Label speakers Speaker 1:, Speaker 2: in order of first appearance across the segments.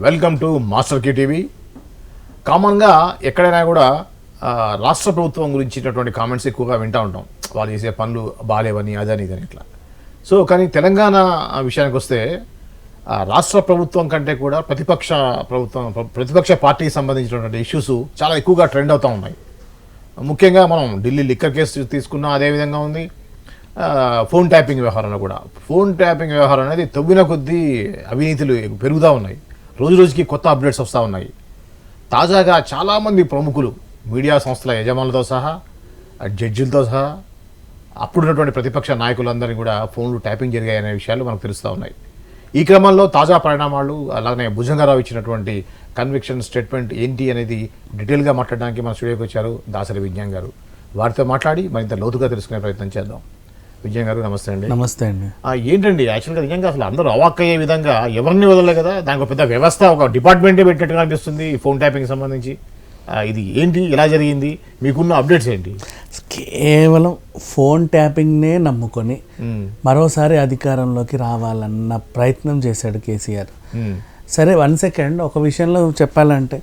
Speaker 1: Welcome to master key TV. కామన్గా ఎక్కడైనా కూడా రాష్ట్ర ప్రభుత్వం గురించినటువంటి కామెంట్స్ ఎక్కువగా వింటూ ఉంటాం. వాళ్ళు చేసే పనులు బాగాలేవని, అదని ఇదని ఇట్లా. సో కానీ తెలంగాణ విషయానికి వస్తే రాష్ట్ర ప్రభుత్వం కంటే కూడా ప్రతిపక్ష పార్టీకి సంబంధించినటువంటి ఇష్యూస్ చాలా ఎక్కువగా ట్రెండ్ అవుతూ ఉన్నాయి. ముఖ్యంగా మనం ఢిల్లీ లిక్కర్ కేసు తీసుకున్నా అదే విధంగా ఉంది. ఫోన్ ట్యాపింగ్ వ్యవహారంలో కూడా ఫోన్ ట్యాపింగ్ వ్యవహారం అనేది తవ్విన కొద్దీ అవినీతులు పెరుగుతూ ఉన్నాయి. రోజు రోజుకి కొత్త అప్డేట్స్ వస్తూ ఉన్నాయి. తాజాగా చాలామంది ప్రముఖులు మీడియా సంస్థల యజమానులతో సహా, జడ్జిలతో సహా, అప్పుడున్నటువంటి ప్రతిపక్ష నాయకులందరినీ కూడా ఫోన్లు ట్యాపింగ్ జరిగాయనే విషయాలు మనకు తెలుస్తూ ఉన్నాయి. ఈ క్రమంలో తాజా పరిణామాలు, అలానే భుజంగారావు ఇచ్చినటువంటి కన్విక్షన్ స్టేట్మెంట్ ఏంటి అనేది డీటెయిల్గా మాట్లాడడానికి మన స్టూడియోకి వచ్చారు దాసరి విజ్ఞాన్ గారు. వారితో మాట్లాడి మరింత లోతుగా తెలుసుకునే ప్రయత్నం చేద్దాం. విజయన్ గారు నమస్తే అండి.
Speaker 2: నమస్తే అండి.
Speaker 1: ఏంటండి యాక్చువల్గా నిజంగా అసలు అందరూ అవాక్కయ్యే విధంగా ఎవరిని వదలలే కదా, దానికి పెద్ద వ్యవస్థ, ఒక డిపార్ట్మెంటే పెట్టినట్టుగా అనిపిస్తుంది ఈ ఫోన్ ట్యాపింగ్ సంబంధించి. ఇది ఏంటి, ఎలా జరిగింది, మీకున్న అప్డేట్స్ ఏంటి?
Speaker 2: కేవలం ఫోన్ ట్యాపింగ్నే నమ్ముకొని మరోసారి అధికారంలోకి రావాలన్న ప్రయత్నం చేశాడు కేసీఆర్. సరే, 1 సెకండ్, ఒక విషయంలో చెప్పాలంటే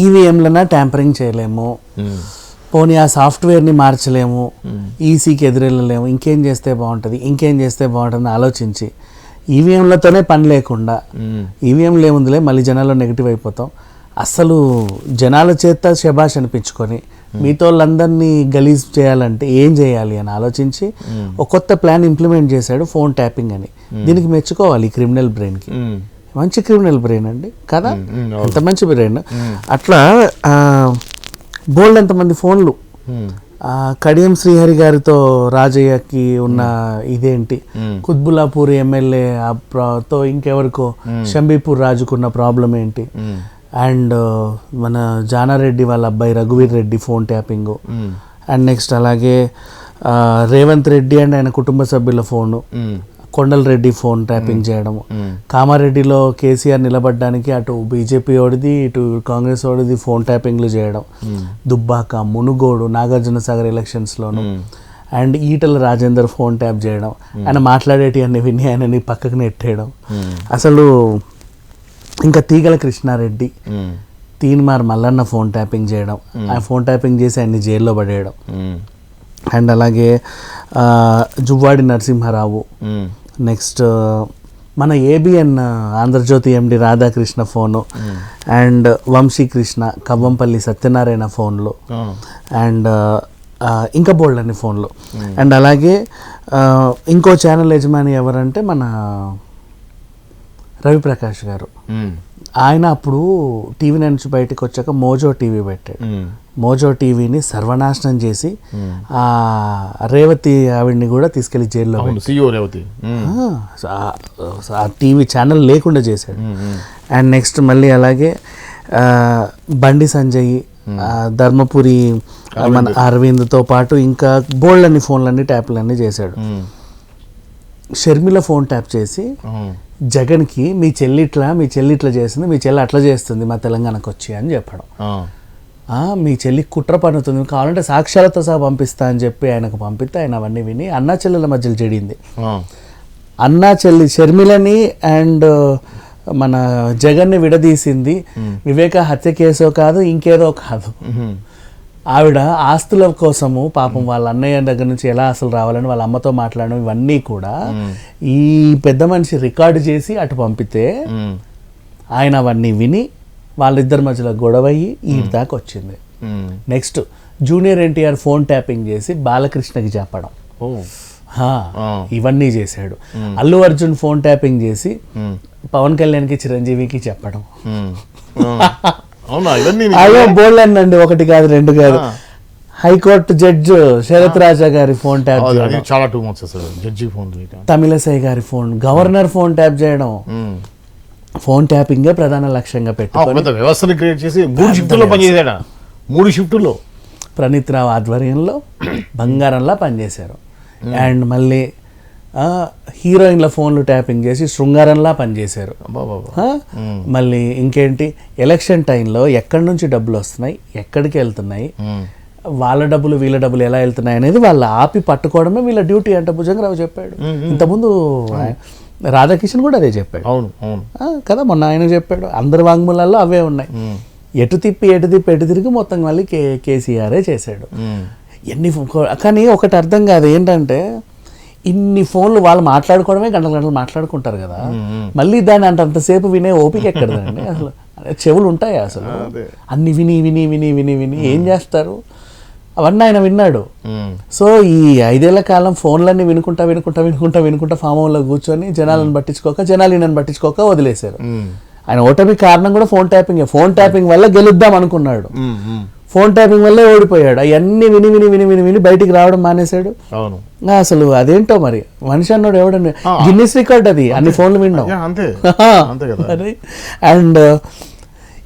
Speaker 2: ఈవీఎంలన ట్యాంపరింగ్ చేయలేము, పోనీ ఆ సాఫ్ట్వేర్ని మార్చలేము, ఈసీకి ఎదురెళ్ళలేము, ఇంకేం చేస్తే బాగుంటుంది ఆలోచించి ఈవీఎంలతోనే పని లేకుండా ఈవీఎంలు ఏముందిలే మళ్ళీ జనాల్లో నెగిటివ్ అయిపోతాం, అసలు జనాల చేత శబాష్ అనిపించుకొని మీతో వాళ్ళందరినీ గలీజ్ చేయాలంటే ఏం చేయాలి అని ఆలోచించి ఒక కొత్త ప్లాన్ ఇంప్లిమెంట్ చేశాడు, ఫోన్ ట్యాపింగ్ అని. దీనికి మెచ్చుకోవాలి ఈ క్రిమినల్ బ్రెయిన్కి. మంచి క్రిమినల్ బ్రెయిన్ అండి కదా, ఎంత మంచి బ్రెయిన్. అట్లా బోల్డ్ ఎంతమంది ఫోన్లు, కడియం శ్రీహరి గారితో రాజయ్యకి ఉన్న ఇదేంటి, కుత్బుల్లాపూర్ ఎమ్మెల్యే తో ఇంకెవరికో షంబీపూర్ రాజుకున్న ప్రాబ్లం ఏంటి, అండ్ మన జానారెడ్డి వాళ్ళ అబ్బాయి రఘువీర్ Reddy phone tapping, and next అలాగే రేవంత్ రెడ్డి అండ్ ఆయన కుటుంబ సభ్యుల phone, Kondal Reddy phone tapping చేయడం, కామారెడ్డిలో కేసీఆర్ నిలబడ్డానికి అటు బీజేపీ ఓడిది ఇటు కాంగ్రెస్ ఓడిది ఫోన్ ట్యాపింగ్లు చేయడం, దుబ్బాక, మునుగోడు, నాగార్జున సాగర్ ఎలక్షన్స్లోను, and Etela Rajender phone tap చేయడం, ఆయన మాట్లాడేటి అన్ని విని ఆయనని పక్కకు నెట్టేయడం, అసలు ఇంకా తీగల కృష్ణారెడ్డి, తీన్మార్ మల్లన్న ఫోన్ ట్యాపింగ్ చేయడం, ఆ ఫోన్ ట్యాపింగ్ చేసి ఆయన్ని జైల్లో పడేయడం, అండ్ అలాగే జువ్వాడి నరసింహారావు, నెక్స్ట్ మన ABN Andhra Jyothi MD Radhakrishna phone, and Vamshi Krishna, Kavvampalli Satyanarayana ఫోన్లు, అండ్ ఇంకా బోల్డ్ అన్ని ఫోన్లు. అండ్ అలాగే ఇంకో ఛానల్ యజమాని ఎవరంటే మన రవిప్రకాష్ గారు. ఆయన అప్పుడు టీవీ నుంచి బయటకు వచ్చాక మోజో టీవీ పెట్టాడు. మోజో టీవీని సర్వనాశనం చేసి ఆ రేవతి ఆవిడ్ని కూడా తీసుకెళ్లి జైల్లో ఆ టీవీ ఛానల్ లేకుండా చేశాడు. అండ్ నెక్స్ట్ మళ్ళీ అలాగే బండి సంజయ్, ధర్మపురి మన అరవింద్తో పాటు ఇంకా బోల్డ్ అన్ని ఫోన్లన్నీ ట్యాప్లన్నీ చేశాడు. షర్మిల ఫోన్ ట్యాప్ చేసి జగన్కి మీ చెల్లి ఇట్లా చేస్తుంది, మీ చెల్లి అట్లా చేస్తుంది మా తెలంగాణకు వచ్చి అని చెప్పడం, మీ చెల్లి కుట్ర పన్నుతుంది, కావాలంటే సాక్ష్యాలతో సహా పంపిస్తా అని చెప్పి ఆయనకు పంపిస్తే ఆయన అవన్నీ విని అన్నా చెల్లెల మధ్యలో చెడింది. అన్నా చెల్లి షర్మిలని అండ్ మన జగన్ని విడదీసింది వివేక హత్య కేసో కాదు, ఇంకేదో కాదు. ఆవిడ ఆస్తుల కోసము పాపం వాళ్ళ అన్నయ్య దగ్గర నుంచి ఎలా అసలు రావాలని వాళ్ళ అమ్మతో మాట్లాడడం, ఇవన్నీ కూడా ఈ పెద్ద మనిషి రికార్డు చేసి అటు పంపితే ఆయన అవన్నీ విని వాళ్ళిద్దరి మధ్యలో గొడవయ్యి ఈ దాకా వచ్చింది. Next junior NTR phone tapping చేసి బాలకృష్ణకి చెప్పడం, ఇవన్నీ చేశాడు. అల్లు అర్జున్ ఫోన్ ట్యాపింగ్ చేసి పవన్ కళ్యాణ్కి, చిరంజీవికి చెప్పడం. అయ్యో బోల్డ్ అండి, ఒకటి కాదు రెండు కాదు. హైకోర్టు జడ్జి శరత్ రాజా గారి ఫోన్ ట్యాప్ చేయడం,
Speaker 1: చాలా టూ మచ్ అసలు జడ్జి ఫోన్,
Speaker 2: తమిళసై గారి ఫోన్, గవర్నర్ ఫోన్ ట్యాప్ చేయడం. ఫోన్ ట్యాపింగ్ ప్రధాన లక్ష్యంగా పెట్టుకొని
Speaker 1: వ్యవస్థను క్రియేట్ చేసి 3 షిఫ్టుల్లో పనిచేసాడు. 3 షిఫ్టుల్లో
Speaker 2: ప్రణీత్ రావు ఆధ్వర్యంలో బంగారంలా పనిచేశారు. అండ్ మళ్ళీ హీరోయిన్ల ఫోన్లు ట్యాపింగ్ చేసి శృంగారంలా పనిచేశారు. మళ్ళీ ఇంకేంటి, ఎలక్షన్ టైంలో ఎక్కడి నుంచి డబ్బులు వస్తున్నాయి, ఎక్కడికి వెళ్తున్నాయి, వాళ్ళ డబ్బులు వీళ్ళ డబ్బులు ఎలా వెళ్తున్నాయి అనేది వాళ్ళు ఆపి పట్టుకోవడమే వీళ్ళ డ్యూటీ అంట భుజంగరావు చెప్పాడు. ఇంతకుముందు రాధాకిషన్ కూడా అదే చెప్పాడు.
Speaker 1: అవును అవును
Speaker 2: కదా, మొన్న ఆయన చెప్పాడు. అందరి వాంగ్మూలాల్లో అవే ఉన్నాయి. ఎటు తిరిగి మొత్తం మళ్ళీ కేసీఆరే చేశాడు. కానీ ఒకటి అర్థం కాదు ఏంటంటే, ఇన్ని ఫోన్లు వాళ్ళు మాట్లాడుకోవడమే గంటలు మాట్లాడుకుంటారు కదా, మళ్ళీ దాన్ని అంతసేపు వినే ఓపిక ఎక్కడదండి అసలు? చెవులు ఉంటాయి అసలు? అన్ని విని విని విని విని విని ఏం చేస్తారు? అవన్నీ ఆయన విన్నాడు. సో ఈ 5 ఏళ్ల కాలం ఫోన్లన్నీ వినుకుంటా ఫామ్ హౌస్లో కూర్చొని జనాలను పట్టించుకోక వదిలేశారు. ఆయన ఓటమి కారణం కూడా ఫోన్ ట్యాపింగ్ వల్ల గెలుద్దాం అనుకున్నాడు. ఫోన్ ట్యాపింగ్ వల్లే ఓడిపోయాడు. అవన్నీ విని బయటికి రావడం మానేశాడు. అసలు అదేంటో మరి, మనిషి అన్నాడు ఎవడన్నా గిన్నిస్ రికార్డ్ అది, అన్ని ఫోన్లు వినడం. అండ్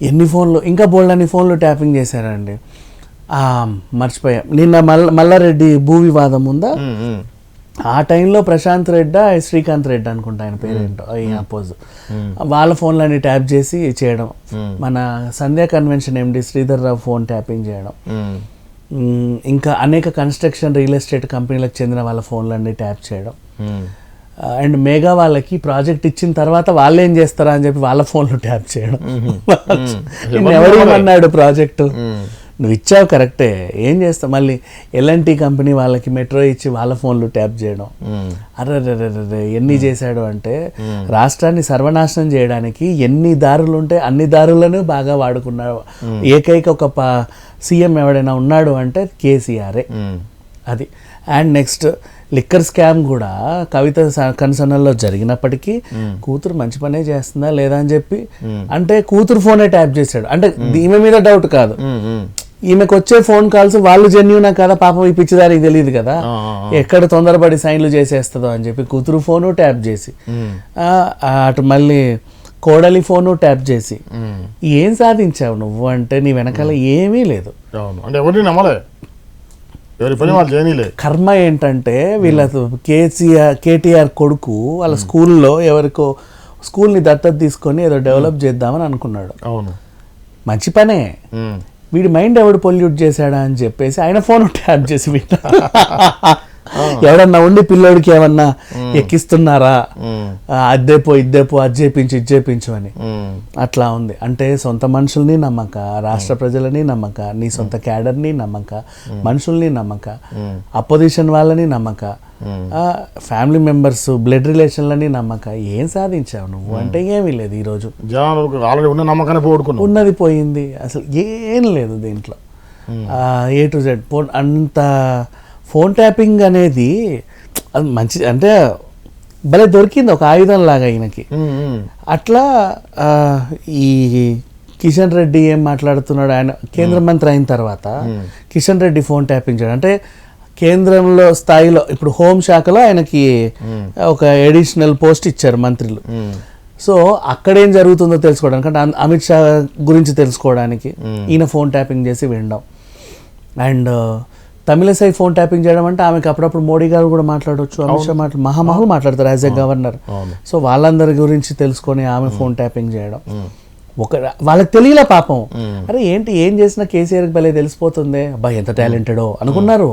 Speaker 2: ఎన్ని ఫోన్లు, ఇంకా బోల్డ్ అన్ని ఫోన్లు ట్యాపింగ్ చేశారండి. మర్చిపోయా, నిన్న మల్లారెడ్డి భూ వివాదం ఉందా, ఆ టైంలో ప్రశాంత్ రెడ్డి శ్రీకాంత్ రెడ్డి అనుకుంటా ఆయన పేరేంటో, అపోజ్ వాళ్ళ ఫోన్లన్నీ ట్యాప్ చేసి చేయడం. మన సంధ్యా కన్వెన్షన్ ఎండి శ్రీధర్ రావు ఫోన్ ట్యాపింగ్ చేయడం. ఇంకా అనేక కన్స్ట్రక్షన్ రియల్ ఎస్టేట్ కంపెనీలకు చెందిన వాళ్ళ ఫోన్లన్నీ ట్యాప్ చేయడం. అండ్ మెగా వాళ్ళకి ప్రాజెక్ట్ ఇచ్చిన తర్వాత వాళ్ళు ఏం చేస్తారా అని చెప్పి వాళ్ళ ఫోన్లు ట్యాప్ చేయడం. ఎవరేమన్నాడు ప్రాజెక్టు, నువ్వు ఇచ్చావు కరెక్టే, ఏం చేస్తావు? మళ్ళీ ఎల్ఎన్టీ కంపెనీ వాళ్ళకి మెట్రో ఇచ్చి వాళ్ళ ఫోన్లు ట్యాప్ చేయడం. అర్రే ఎన్ని చేశాడు అంటే, రాష్ట్రాన్ని సర్వనాశనం చేయడానికి ఎన్ని దారులు ఉంటే అన్ని దారులను బాగా వాడుకున్నాడు. ఏకైక ఒక సీఎం ఎవడైనా ఉన్నాడు అంటే కేసీఆరే. అది. అండ్ నెక్స్ట్ లిక్కర్ స్కామ్ కూడా కవిత కన్సర్న్లో జరిగినప్పటికీ కూతురు మంచి పనే చేస్తుందా లేదా అని చెప్పి, అంటే కూతురు ఫోనే ట్యాప్ చేశాడు. అంటే ఈమె మీద డౌట్ కాదు, ఈమెకు వచ్చే ఫోన్ కాల్స్ వాళ్ళు జెన్యూనా కదా, పాపం ఈ పిచ్చిదారికి తెలియదు కదా, ఎక్కడ తొందరపడి సైన్లు చేసేస్తుందో అని చెప్పి కూతురు ఫోను ట్యాప్ చేసి, అటు మళ్ళీ కోడలి ఫోను ట్యాప్ చేసి, ఏం సాధించావు నువ్వు అంటే నీ వెనకాల ఏమీ లేదు. కర్మ ఏంటంటే, వీళ్ళ కేటీఆర్ కొడుకు వాళ్ళ స్కూల్లో ఎవరికో స్కూల్ని దత్తత తీసుకొని ఏదో డెవలప్ చేద్దామని అనుకున్నాడు. మంచి పనే, వీడి మైండ్ ఎవడు పొల్యూట్ చేశాడా అని చెప్పేసి ఆయన ఫోన్ ట్యాప్ చేసి ఎవడన్నా ఉండి పిల్లోడికి ఏమన్నా ఎక్కిస్తున్నారా, అద్దేపో ఇద్దేపో అది చేపించు అని. అట్లా ఉంది. అంటే సొంత మనుషుల్ని నమ్మక, రాష్ట్ర ప్రజలని నమ్మక, నీ సొంత క్యాడర్ని నమ్మక, మనుషుల్ని నమ్మక, అపోజిషన్ వాళ్ళని నమ్మక, ఫ్యామిలీ మెంబర్స్ బ్లడ్ రిలేషన్లని నమ్మక, ఏం సాధించావు నువ్వు అంటే ఏమీ లేదు. ఈరోజు ఉన్నది పోయింది, అసలు ఏం లేదు దీంట్లో. A to Z అంత ఫోన్ ట్యాపింగ్ అనేది అది మంచి, అంటే భలే దొరికింది ఒక ఆయుధం లాగా ఈయనకి. అట్లా ఈ కిషన్ రెడ్డి ఏం మాట్లాడుతున్నాడు, ఆయన కేంద్ర మంత్రి అయిన తర్వాత కిషన్ రెడ్డి ఫోన్ ట్యాపింగ్ చేయడం అంటే, కేంద్రంలో స్థాయిలో ఇప్పుడు హోం శాఖలో ఆయనకి ఒక అడిషనల్ పోస్ట్ ఇచ్చారు మంత్రులు. సో అక్కడేం జరుగుతుందో తెలుసుకోవడానికి, అంటే అమిత్ షా గురించి తెలుసుకోవడానికి ఈయన ఫోన్ ట్యాపింగ్ చేసి వినడం. అండ్ తమిళసై ఫోన్ ట్యాపింగ్ చేయడం అంటే, ఆమెకి అప్పుడప్పుడు మోడీ గారు కూడా మాట్లాడవచ్చు, అమిత్ షా మహామహులు మాట్లాడతారు యాజ్ ఎ గవర్నర్. సో వాళ్ళందరి గురించి తెలుసుకొని ఆమె ఫోన్ ట్యాపింగ్ చేయడం. వాళ్ళకి తెలియలే పాపం, అరే ఏంటి ఏం చేసినా కేసీఆర్కి భలే తెలిసిపోతుంది, అబ్బాయి ఎంత టాలెంటెడో అనుకున్నారు.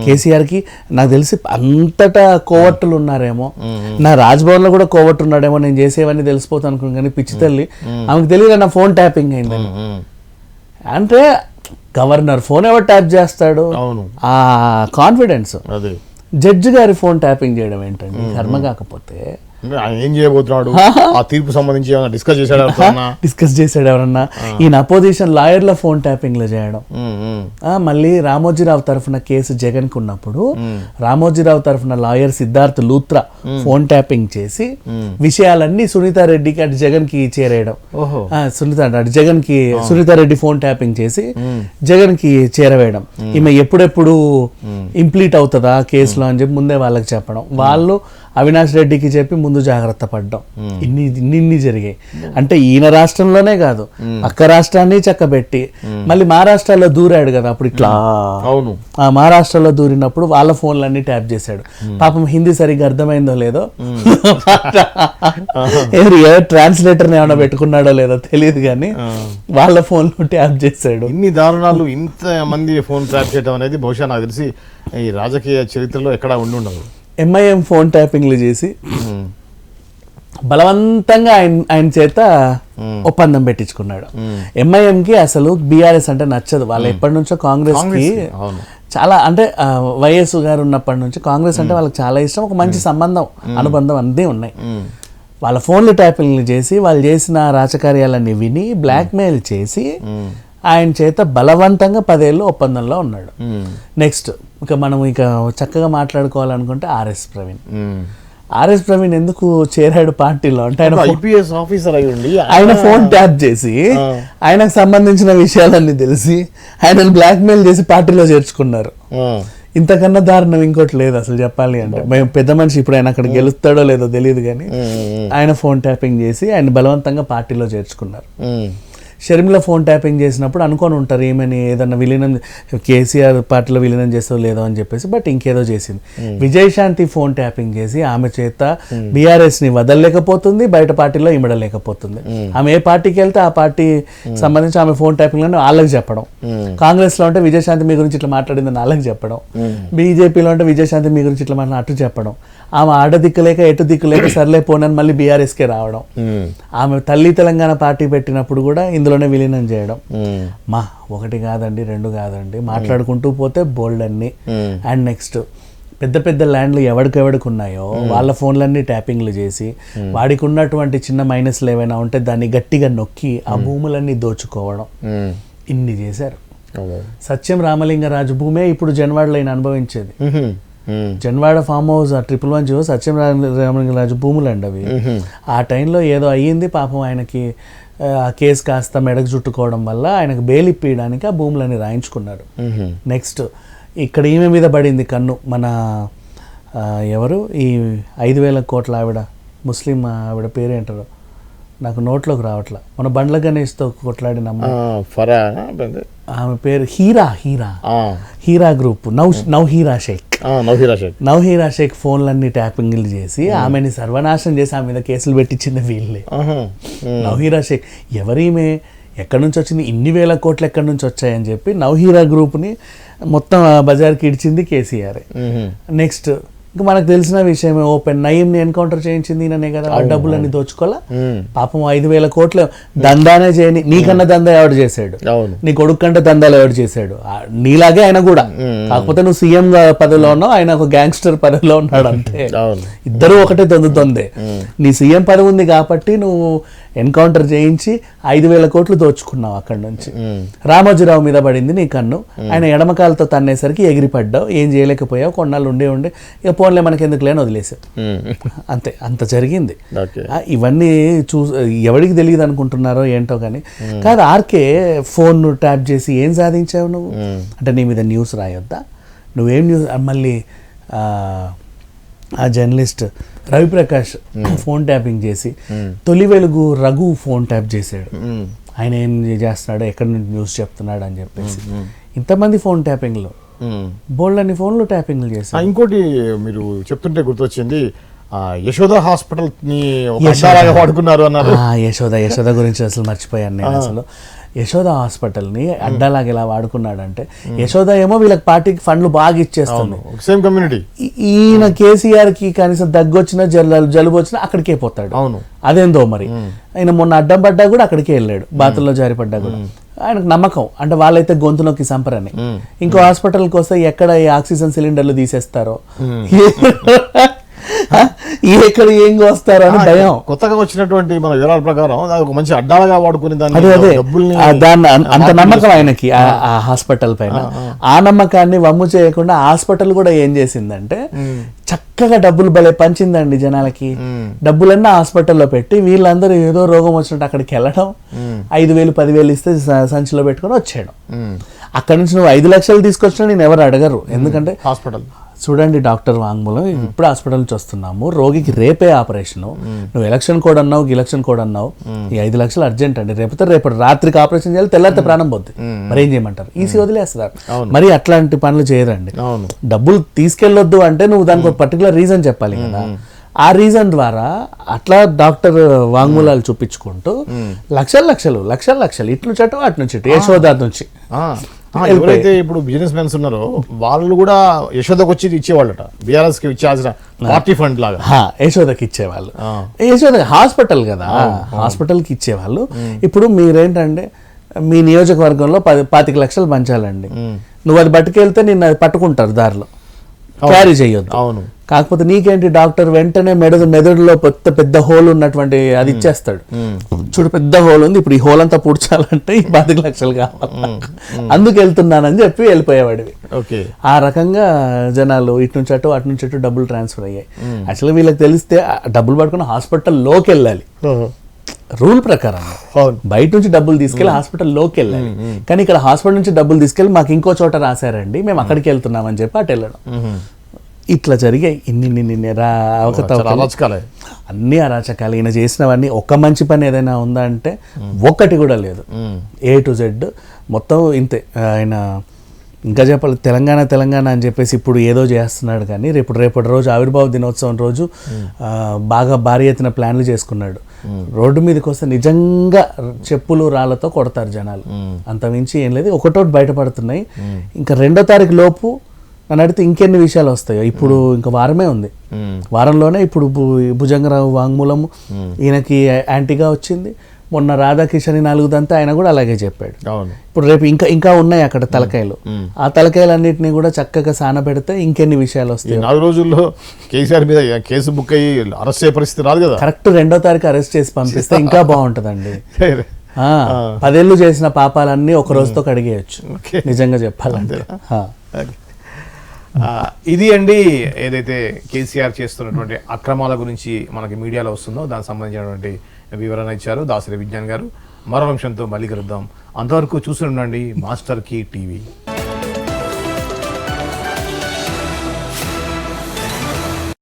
Speaker 2: కేసీఆర్కి నాకు తెలిసి అంతటా కోవట్టులు ఉన్నారేమో, నా రాజ్భవన్లో కూడా కోవట్టు ఉన్నాడేమో, నేను చేసేవన్నీ తెలిసిపోతాను అనుకున్నాను. కానీ పిచ్చి తల్లి ఆమెకు తెలియదు నా ఫోన్ ట్యాపింగ్ అయిందని. అంటే గవర్నర్ ఫోన్ ఎవరు ట్యాప్ చేస్తాడు, ఆ కాన్ఫిడెన్స్. జడ్జి గారి ఫోన్ ట్యాపింగ్ చేయడం ఏంటండి కర్మ కాకపోతే?
Speaker 1: ఏం చేయబోతున్నాడు, ఆ తీర్పు సంబంధించి డిస్కస్ చేశాడు ఎవరన్నా? ఈయన అపోజిషన్ లాయర్ల ఫోన్ ట్యాపింగ్ లో చేయడం. మళ్ళీ రామోజీరావు తరఫున కేసు జగన్ కు ఉన్నప్పుడు రామోజీరావు తరఫున lawyer Siddharth Luthra phone tapping చేసి విషయాలన్నీ సునీతారెడ్డికి అటు జగన్ కి చేరేయడం. సునీతారెడ్డి ఫోన్ ట్యాపింగ్ చేసి జగన్ కి చేరవేయడం. ఈమె ఎప్పుడెప్పుడు ఇంప్లీట్ అవుతుందా కేసులో అని చెప్పి ముందే వాళ్ళకి చెప్పడం, వాళ్ళు అవినాష్ రెడ్డికి చెప్పి ముందు జాగ్రత్త పడ్డం. ఇన్ని జరిగాయి. అంటే ఈయన రాష్ట్రంలోనే కాదు పక్క రాష్ట్రాన్ని చక్కబెట్టి మళ్ళీ మహారాష్ట్రలో దూరాడు కదా, అప్పుడు ఇట్లా మహారాష్ట్రలో దూరినప్పుడు వాళ్ళ ఫోన్లన్నీ ట్యాప్ చేశాడు. పాపం హిందీ సరిగ్గా అర్థమైందో లేదో, ట్రాన్స్లేటర్ ఏమైనా పెట్టుకున్నాడో లేదో తెలియదు, కానీ వాళ్ళ ఫోన్లు ట్యాప్ చేశాడు. ఇన్ని దారుణాలు, ఇంత మంది ఫోన్ ట్యాప్ చేయడం అనేది బహుశా నాకు తెలిసి ఈ రాజకీయ చరిత్రలో ఎక్కడా ఉండి ఉండదు.
Speaker 2: ఎంఐఎం ఫోన్ ట్యాపింగ్లు చేసి బలవంతంగా ఆయన చేత ఒప్పందం పెట్టించుకున్నాడు. ఎంఐఎంకి అసలు బీఆర్ఎస్ అంటే నచ్చదు. వాళ్ళు ఎప్పటి నుంచో కాంగ్రెస్ కి చాలా అంటే వైఎస్ గారు ఉన్నప్పటి నుంచి కాంగ్రెస్ అంటే వాళ్ళకి చాలా ఇష్టం. ఒక మంచి సంబంధం అనుబంధం అన్నీ ఉన్నాయి. వాళ్ళ ఫోన్లు ట్యాపింగ్లు చేసి వాళ్ళు చేసిన రాజకార్యాలన్నీ విని బ్లాక్మెయిల్ చేసి ఆయన చేత బలవంతంగా 10 ఏళ్ళు ఒప్పందంలో ఉన్నాడు. నెక్స్ట్ ఇక మనం చక్కగా మాట్లాడుకోవాలనుకుంటే ఆర్ఎస్ ప్రవీణ్ ఎందుకు చేరాడు పార్టీలో అంటే ఆయన
Speaker 1: ఐపీఎస్ ఆఫీసర్ అయి ఉండి
Speaker 2: ఆయన ఫోన్ ట్యాప్ చేసి ఆయనకు సంబంధించిన విషయాలన్నీ తెలిసి ఆయనను బ్లాక్మెయిల్ చేసి పార్టీలో చేర్చుకున్నారు. ఇంతకన్నా దారుణం ఇంకోటి లేదు అసలు చెప్పాలి అంటే. మేము పెద్ద మనిషి ఇప్పుడు ఆయన అక్కడ గెలుస్తాడో లేదో తెలియదు కానీ ఆయన ఫోన్ ట్యాపింగ్ చేసి ఆయన బలవంతంగా పార్టీలో చేర్చుకున్నారు. షర్మిల ఫోన్ ట్యాపింగ్ చేసినప్పుడు అనుకొని ఉంటారు ఏమని ఏదన్నా విలీనం కేసీఆర్ పార్టీలో విలీనం చేస్తో లేదో అని చెప్పేసి, బట్ ఇంకేదో చేసింది. విజయశాంతి ఫోన్ ట్యాపింగ్ చేసి ఆమె చేత బీఆర్ఎస్ ని వదలలేకపోతుంది, బయట పార్టీలో ఇమడలేకపోతుంది. ఆమె ఏ పార్టీకి వెళ్తే ఆ పార్టీ సంబంధించి ఆమె ఫోన్ ట్యాపింగ్ అని వాళ్ళకి చెప్పడం, కాంగ్రెస్ లో ఉంటే విజయశాంతి మీ గురించి ఇట్లా మాట్లాడిందని వాళ్ళకి చెప్పడం, బీజేపీలో ఉంటే విజయశాంతి మీ గురించి ఇట్లా మాట్లాడి అటు చెప్పడం, ఆమె ఆడ దిక్కులేక ఎటు దిక్కులేక సర్లే పోనని మళ్ళీ బీఆర్ఎస్కే రావడం, ఆమె తల్లి తెలంగాణ పార్టీ పెట్టినప్పుడు కూడా ఇందులోనే విలీనం చేయడం. ఒకటి కాదండి, 2 కాదండి, మాట్లాడుకుంటూ పోతే బోల్డ్ అన్ని. అండ్ నెక్స్ట్ పెద్ద పెద్ద ల్యాండ్లు ఎవడికెవడికి ఉన్నాయో వాళ్ళ ఫోన్లన్నీ ట్యాపింగ్లు చేసి వాడికి ఉన్నటువంటి చిన్న మైనస్లు ఏమైనా ఉంటే దాన్ని గట్టిగా నొక్కి ఆ భూములన్నీ దోచుకోవడం, ఇన్ని చేశారు. సత్యం రామలింగరాజు భూమే ఇప్పుడు జన్వాడలో ఆయన అనుభవించేది. జన్వాడ ఫామ్ హౌస్ 111 సత్యం రామలింగరాజు భూములు అండి అవి. ఆ టైంలో ఏదో అయ్యింది పాపం ఆయనకి, ఆ కేసు కాస్త మెడకు చుట్టుకోవడం వల్ల ఆయనకు బెయిల్ ఇప్పించడానికి ఆ భూములని రాయించుకున్నారు. నెక్స్ట్ ఇక్కడ ఈమె మీద పడింది కన్ను, మన ఎవరు ఈ 5,000 కోట్ల ఆవిడ, ముస్లిం ఆవిడ పేరేంటారు నాకు నోట్లోకి రావట్లా, మన బండ్ల గణేష్తో కొట్లాడిన ఆమె పేరు హీరా గ్రూప్, నౌహీరా షేక్ ఫోన్లన్నీ ట్యాపింగ్లు చేసి ఆమెని సర్వనాశనం చేసి ఆమె మీద కేసులు పెట్టించింది వీళ్ళే. నౌహీరా షేక్ ఎవరీమే, ఎక్కడి నుంచి వచ్చింది, ఇన్ని వేల కోట్లు ఎక్కడి నుంచి వచ్చాయని చెప్పి నౌహీరా గ్రూప్ని మొత్తం బజార్కి ఇడిచింది కేసీఆర్. నెక్స్ట్ ఇంకా మనకు తెలిసిన విషయమే, ఓపెన్ నయీంని ఎన్కౌంటర్ చేయించింది ఈయననే కదా, ఆ డబ్బులన్నీ దోచుకోవాలా. పాపం 5,000 కోట్లు దందానే చేయని, నీకన్నా దందా ఎవడు చేశాడు, నీ కొడుకు కంటే దందాలు ఎవడు చేశాడు, నీలాగే ఆయన కూడా, కాకపోతే నువ్వు సీఎం పదవిలో ఉన్నావు, ఆయన ఒక గ్యాంగ్స్టర్ పదవిలో ఉన్నాడు అంతే, ఇద్దరు ఒకటే దొందే. నీ సీఎం పదవి ఉంది కాబట్టి నువ్వు ఎన్కౌంటర్ చేయించి 5,000 కోట్లు దోచుకున్నావు అక్కడి నుంచి. రామోజీరావు మీద పడింది నీ కన్ను, ఆయన ఎడమకాలతో తన్నేసరికి ఎగిరిపడ్డావు, ఏం చేయలేకపోయావు, కొన్నాళ్ళు ఉండే ఇక ఫోన్లే మనకి ఎందుకు లేని వదిలేసావు అంతే. అంత జరిగింది. ఇవన్నీ ఎవరికి తెలియదు అనుకుంటున్నారో ఏంటో కానీ కాదు. ఆర్కే ఫోన్ ట్యాప్ చేసి ఏం సాధించావు నువ్వు అంటే నీ మీద న్యూస్ రాయొద్దా, నువ్వేం న్యూస్. మళ్ళీ ఆ జర్నలిస్ట్ రవిప్రకాష్ ఫోన్ ట్యాపింగ్ చేసి తొలి వెలుగు రఘు ఫోన్ ట్యాప్ చేశాడు, ఆయన ఏం చేస్తున్నాడు, ఎక్కడి నుంచి న్యూస్ చెప్తున్నాడు అని చెప్పేసి ఇంతమంది ఫోన్ ట్యాపింగ్లో బోల్డ్ అన్ని ఫోన్లు ట్యాపింగ్లు చేశారు.
Speaker 1: ఇంకోటి మీరు చెప్తుంటే గుర్తొచ్చింది, యశోద హాస్పిటల్ ని వాడుకున్నారు అన్నారు.
Speaker 2: యశోద గురించి అసలు మర్చిపోయాను నేను. అసలు యశోద హాస్పిటల్ని అడ్డాలాగా ఎలా వాడుకున్నాడంటే, యశోద ఏమో వీళ్ళకి పార్టీకి ఫండ్లు బాగా ఇచ్చేస్తుంది,
Speaker 1: సేమ్ కమ్యూనిటీ.
Speaker 2: ఈయన కేసీఆర్కి కనీసం దగ్గొచ్చినా జలుబు వచ్చినా అక్కడికే పోతాడు.
Speaker 1: అవును,
Speaker 2: అదేందో మరి. ఆయన మొన్న అడ్డం పడ్డా కూడా అక్కడికే వెళ్ళాడు, బాతుల్లో జారిపడ్డా కూడా. ఆయనకు నమ్మకం అంటే వాళ్ళైతే గొంతులోకి సంపరని. ఇంకో హాస్పిటల్కి వస్తే ఎక్కడ ఈ ఆక్సిజన్ సిలిండర్లు తీసేస్తారో, ఎక్కడ ఏం వస్తారో అని భయం.
Speaker 1: కొత్తగా వచ్చినటువంటి మన వివరాల ప్రకారం ఒక మంచి అడ్డాలుగా వాడుకుని దాన్ని
Speaker 2: అంత నమ్మకం ఆయనకి ఆ హాస్పిటల్ పైన. ఆ నమ్మకాన్ని వమ్ము చేయకుండా హాస్పిటల్ కూడా ఏం చేసిందంటే చక్కగా డబ్బులు భలే పంచిందండి జనాలకి. డబ్బులన్నీ హాస్పిటల్లో పెట్టి వీళ్ళందరూ ఏదో రోగం వచ్చినట్టు అక్కడికి వెళ్ళడం, 5,000 10,000 ఇస్తే సంచిలో పెట్టుకొని వచ్చేయడం. అక్కడ నుంచి నువ్వు 5 లక్షలు తీసుకొచ్చినా నేను ఎవరు అడగరు, ఎందుకంటే
Speaker 1: హాస్పిటల్
Speaker 2: చూడండి డాక్టర్ వాంగ్మూలం, ఇప్పుడు హాస్పిటల్ నుంచి వస్తున్నాము, రోగికి రేపే ఆపరేషను, నువ్వు ఎలక్షన్ కోడ్ అన్నావు, ఎలక్షన్ కోడ్ అన్నావు, ఈ 5 లక్షలు అర్జెంట్ అండి, రేపు రాత్రికి ఆపరేషన్ చేయాలి, తెల్లారితే ప్రాణం పోద్ది, మరి ఏం చేయమంటారు, ఈసీ వదిలేస్తారు. మరి అట్లాంటి పనులు చేయరండి. డబ్బులు తీసుకెళ్ళొద్దు అంటే నువ్వు దానికి ఒక పర్టికులర్ రీజన్ చెప్పాలి కదా. ఆ రీజన్ ద్వారా అట్లా డాక్టర్ వాంగ్మూలాలు చూపించుకుంటూ లక్షలు ఇట్లు చట్టం అటు నుంచి యశోద నుంచి
Speaker 1: ఎవరైతే ఇప్పుడు బిజినెస్ మెన్స్ ఉన్నారో వాళ్ళు కూడా యశోదకు వచ్చి ఇచ్చేవాళ్ళట, బీఆర్ఎస్ కి ఇచ్చాల్సిన పార్టీ ఫండ్ లాగా.
Speaker 2: యశోదకి ఇచ్చేవాళ్ళు, యశోద హాస్పిటల్ కదా, హాస్పిటల్కి ఇచ్చేవాళ్ళు. ఇప్పుడు మీరేంటంటే మీ నియోజకవర్గంలో 25 లక్షలు పంచాలండి, నువ్వు అది పట్టుకెళ్తే నిన్ను అది పట్టుకుంటారు దారిలో, క్యారీ చేయొద్దు.
Speaker 1: అవును.
Speaker 2: కాకపోతే నీకేంటి డాక్టర్ వెంటనే మెదడులో పెద్ద హోల్ ఉన్నటువంటి అది ఇచ్చేస్తాడు. చూడు పెద్ద హోల్ ఉంది, ఇప్పుడు ఈ హోల్ అంతా పూడ్చాలంటే ఈ 25 లక్షలు కావాలి, అందుకు వెళ్తున్నానని చెప్పి వెళ్ళిపోయేవాడివి.
Speaker 1: ఓకే.
Speaker 2: ఆ రకంగా జనాలు ఇటు నుంచి అటు డబ్బులు ట్రాన్స్ఫర్ అయ్యాయి. యాక్చువల్గా వీళ్ళకి తెలిస్తే డబ్బులు పట్టుకుని హాస్పిటల్లోకి వెళ్ళాలి రూల్ ప్రకారం, బయట నుంచి డబ్బులు తీసుకెళ్లి హాస్పిటల్లోకి వెళ్ళాలి. కానీ ఇక్కడ హాస్పిటల్ నుంచి డబ్బులు తీసుకెళ్లి మాకు ఇంకో చోట రాశారండి, మేము అక్కడికి వెళ్తున్నామని చెప్పి అటు వెళ్ళడం. ఇట్లా జరిగాయి ఇన్ని అన్ని అరాచకాలు. ఈయన చేసినవన్నీ ఒక్క మంచి పని ఏదైనా ఉందా అంటే ఒక్కటి కూడా లేదు. A to Z మొత్తం ఇంతే. ఆయన ఇంకా చెప్పాలి తెలంగాణ అని చెప్పేసి ఇప్పుడు ఏదో చేస్తున్నాడు, కానీ రేపటి రోజు ఆవిర్భావ దినోత్సవం రోజు బాగా భారీ ఎత్తున ప్లాన్లు చేసుకున్నాడు. రోడ్డు మీదకి వస్తే నిజంగా చెప్పులు రాళ్లతో కొడతారు జనాలు, అంతమించి ఏం లేదు. ఒకటోటి బయటపడుతున్నాయి. ఇంకా 2వ తారీఖు లోపు నన్ను అడిగితే ఇంకెన్ని విషయాలు వస్తాయో. ఇప్పుడు ఇంకా వారమే ఉంది, వారంలోనే ఇప్పుడు భుజంగరావు వాంగ్మూలము ఈయనకి యాంటీగా వచ్చింది. మొన్న రాధాకిషన్ 4 ఆయన కూడా అలాగే చెప్పాడు. ఇప్పుడు రేపు ఇంకా ఉన్నాయి అక్కడ తలకాయలు. ఆ తలకాయలన్నింటినీ కూడా చక్కగా సానబెడితే ఇంకెన్ని విషయాలు వస్తాయి.
Speaker 1: 4 రోజుల్లో కేసీఆర్ మీద కేసు బుక్ అయ్యి అరెస్ట్ అయ్యే పరిస్థితి రాదు కదా.
Speaker 2: కరెక్ట్ 2వ తారీఖు అరెస్ట్ చేసి పంపిస్తే ఇంకా బాగుంటదండి. 10 ఏళ్ళు చేసిన పాపాలన్నీ ఒక రోజుతో కడిగేయచ్చు నిజంగా చెప్పాలంటే.
Speaker 1: ఇది అండి ఏదైతే కేసీఆర్ చేస్తున్నటువంటి అక్రమాల గురించి మనకి మీడియాలో వస్తుందో దానికి సంబంధించినటువంటి వివరణ ఇచ్చారు దాసరి విజ్ఞాన్ గారు. మరో అంశంతో మళ్ళీ కలుద్దాం. అంతవరకు చూసి ఉండండి మాస్టర్ కీ టీవీ.